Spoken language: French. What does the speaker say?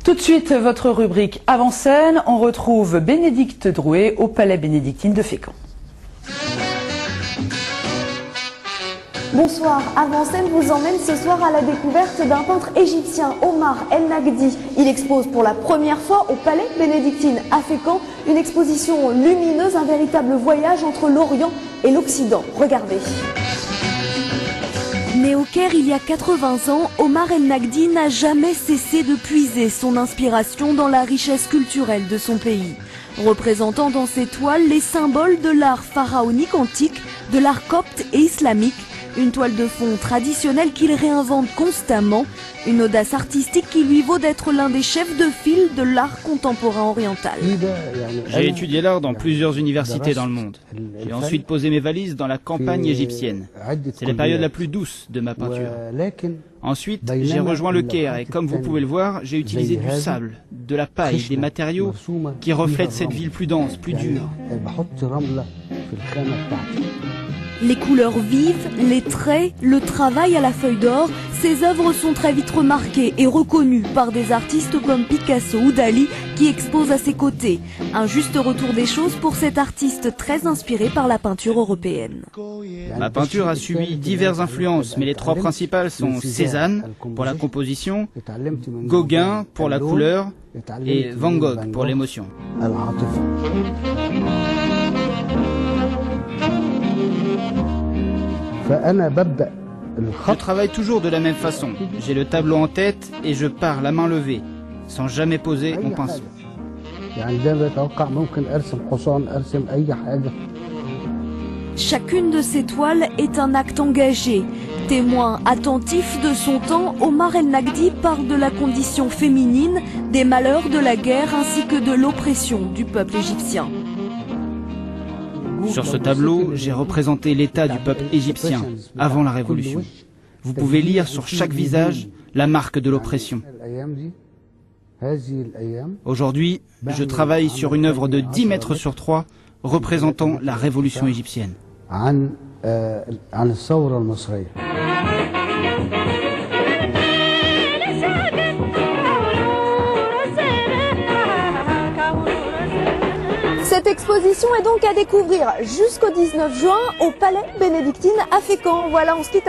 Tout de suite, votre rubrique Avant-scène. On retrouve Bénédicte Drouet au Palais bénédictine de Fécamp. Bonsoir, Avant-scène vous emmène ce soir à la découverte d'un peintre égyptien, Omar El Nagdi. Il expose pour la première fois au Palais bénédictine à Fécamp une exposition lumineuse, un véritable voyage entre l'Orient et l'Occident. Regardez. Né au Caire il y a 80 ans, Omar El Nagdi n'a jamais cessé de puiser son inspiration dans la richesse culturelle de son pays. Représentant dans ses toiles les symboles de l'art pharaonique antique, de l'art copte et islamique, une toile de fond traditionnelle qu'il réinvente constamment, une audace artistique qui lui vaut d'être l'un des chefs de file de l'art contemporain oriental. J'ai étudié l'art dans plusieurs universités dans le monde. J'ai ensuite posé mes valises dans la campagne égyptienne. C'est la période la plus douce de ma peinture. Ensuite, j'ai rejoint le Caire et comme vous pouvez le voir, j'ai utilisé du sable, de la paille, des matériaux qui reflètent cette ville plus dense, plus dure. Les couleurs vives, les traits, le travail à la feuille d'or, ces œuvres sont très vite remarquées et reconnues par des artistes comme Picasso ou Dali qui exposent à ses côtés. Un juste retour des choses pour cet artiste très inspiré par la peinture européenne. Ma peinture a subi diverses influences, mais les trois principales sont Cézanne pour la composition, Gauguin pour la couleur et Van Gogh pour l'émotion. Je travaille toujours de la même façon. J'ai le tableau en tête et je pars la main levée, sans jamais poser mon pinceau. Chacune de ces toiles est un acte engagé. Témoin attentif de son temps, Omar El Nagdi parle de la condition féminine, des malheurs de la guerre ainsi que de l'oppression du peuple égyptien. Sur ce tableau, j'ai représenté l'état du peuple égyptien avant la Révolution. Vous pouvez lire sur chaque visage la marque de l'oppression. Aujourd'hui, je travaille sur une œuvre de 10 mètres sur 3 représentant la Révolution égyptienne. Cette exposition est donc à découvrir jusqu'au 19 juin au Palais bénédictine à Fécamp. Voilà, on se quitte.